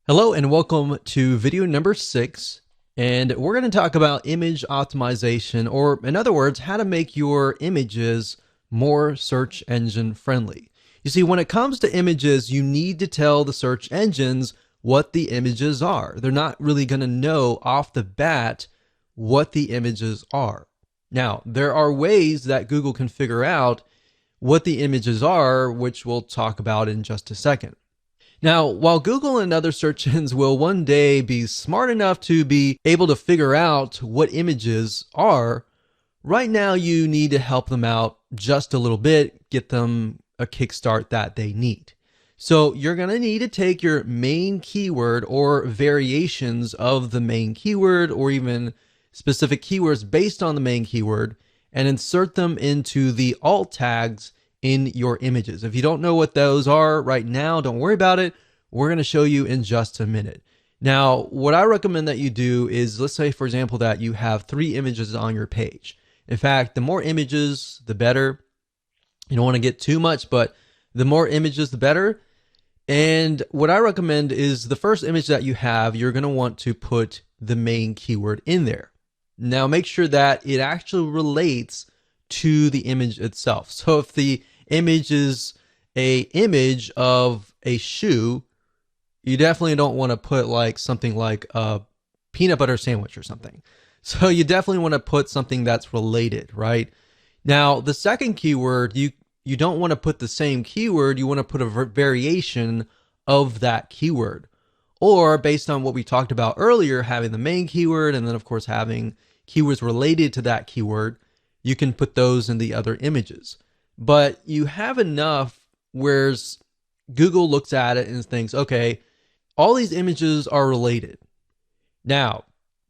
Hello and welcome to video number 6, and we're going to talk about image optimization, or in other words, how to make your images more search engine friendly. You see, when it comes to images, you need to tell the search engines what the images are. They're not really going to know off the bat what the images are. Now, there are ways that Google can figure out what the images are, which we'll talk about in just a second. Now, while Google and other search engines will one day be smart enough to be able to figure out what images are, right now you need to help them out just a little bit, get them a kickstart that they need. So you're going to need to take your main keyword or variations of the main keyword, or even specific keywords based on the main keyword, and insert them into the alt tags in your images. If you don't know what those are right now, don't worry about it. We're going to show you in just a minute. Now, what I recommend that you do is, let's say, for example, that you have 3 images on your page. In fact, the more images, the better. You don't want to get too much, but the more images, the better. And what I recommend is the first image that you have, you're going to want to put the main keyword in there. Now, make sure that it actually relates to the image itself. So if the image is a image of a shoe, you definitely don't want to put like something like a peanut butter sandwich or something. So you definitely want to put something that's related, right? Now, the second keyword, you don't want to put the same keyword, you want to put a variation of that keyword. Or based on what we talked about earlier, having the main keyword and then of course having keywords related to that keyword, you can put those in the other images. But you have enough where Google looks at it and thinks, okay, all these images are related. Now,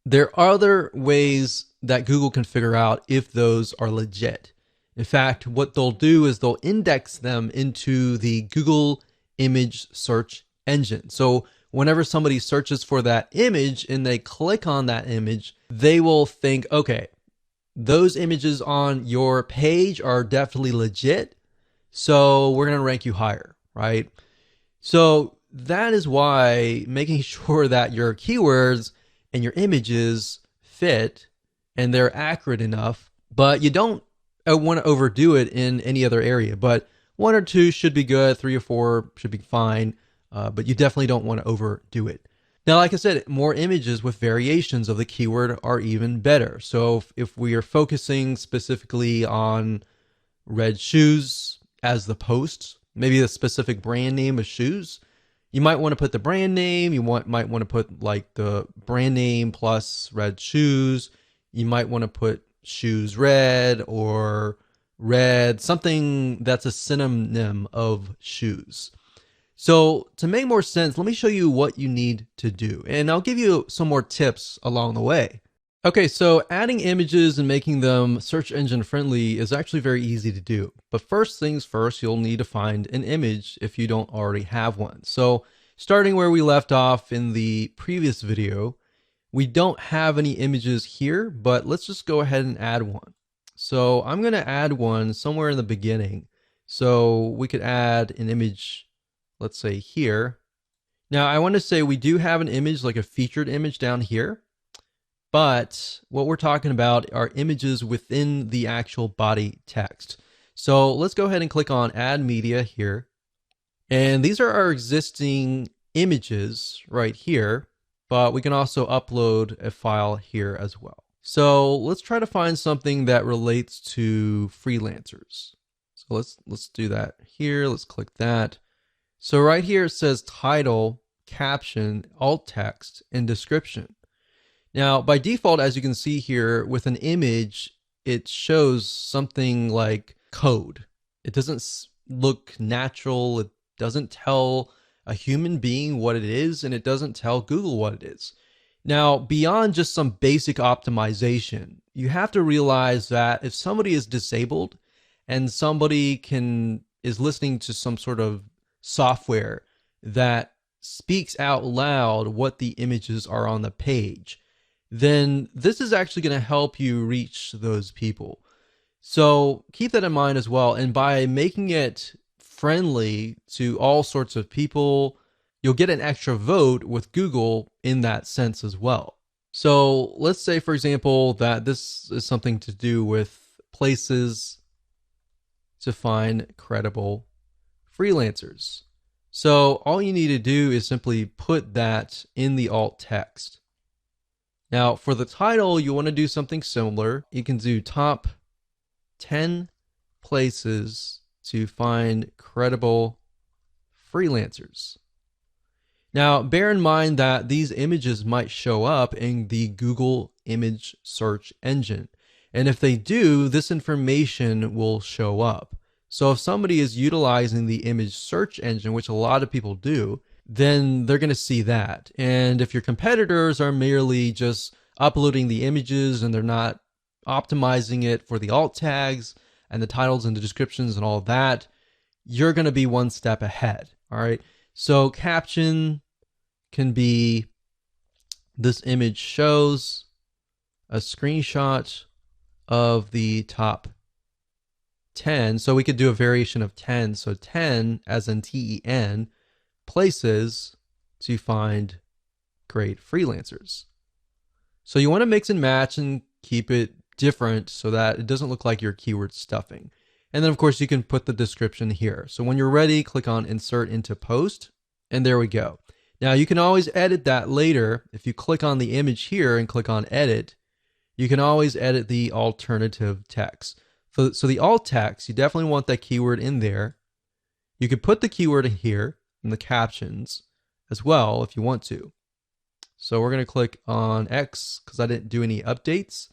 there are other ways that Google can figure out if those are legit. In fact, what they'll do is they'll index them into the Google image search engine. So whenever somebody searches for that image and they click on that image, they will think, okay, those images on your page are definitely legit, so we're going to rank you higher, right? So that is why making sure that your keywords and your images fit and they're accurate enough, but you don't want to overdo it in any other area. But 1 or 2 should be good, 3 or 4 should be fine, but you definitely don't want to overdo it. Now, like I said, more images with variations of the keyword are even better. So if we are focusing specifically on red shoes as the post, maybe a specific brand name of shoes, you might want to put the brand name. You might want to put like the brand name plus red shoes. You might want to put shoes red or red, something that's a synonym of shoes. So to make more sense, let me show you what you need to do, and I'll give you some more tips along the way. Okay, so adding images and making them search engine friendly is actually very easy to do. But first things first, you'll need to find an image if you don't already have one. So starting where we left off in the previous video, we don't have any images here, but let's just go ahead and add one. So I'm going to add one somewhere in the beginning. So we could add an image, let's say here. Now I want to say we do have an image, like a featured image down here, but what we're talking about are images within the actual body text. So let's go ahead and click on add media here. And these are our existing images right here, but we can also upload a file here as well. So let's try to find something that relates to freelancers. So let's do that here. Let's click that. So right here it says title, caption, alt text, and description. Now by default, as you can see here with an image, it shows something like code. It doesn't look natural. It doesn't tell a human being what it is, and it doesn't tell Google what it is. Now, beyond just some basic optimization, you have to realize that if somebody is disabled and somebody is listening to some sort of software that speaks out loud what the images are on the page, then this is actually going to help you reach those people. So keep that in mind as well. And by making it friendly to all sorts of people, you'll get an extra vote with Google in that sense as well. So let's say, for example, that this is something to do with places to find credible freelancers. So all you need to do is simply put that in the alt text. Now for the title, you want to do something similar. You can do top 10 places to find credible freelancers. Now, bear in mind that these images might show up in the Google image search engine. And if they do, this information will show up. So if somebody is utilizing the image search engine, which a lot of people do, then they're going to see that. And if your competitors are merely just uploading the images and they're not optimizing it for the alt tags and the titles and the descriptions and all that, you're going to be one step ahead. All right. So caption can be, this image shows a screenshot of the top 10. So we could do a variation of 10. So 10 as in TEN places to find great freelancers. So you want to mix and match and keep it different so that it doesn't look like you're keyword stuffing. And then of course you can put the description here. So when you're ready, click on insert into post, and there we go. Now you can always edit that later. If you click on the image here and click on edit, you can always edit the alternative text. So the alt text, you definitely want that keyword in there. You could put the keyword in here in the captions as well if you want to. So we're going to click on X because I didn't do any updates.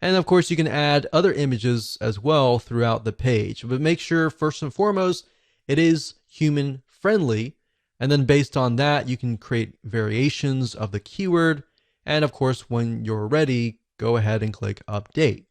And of course, you can add other images as well throughout the page. But make sure, first and foremost, it is human friendly. And then based on that, you can create variations of the keyword. And of course, when you're ready, go ahead and click update.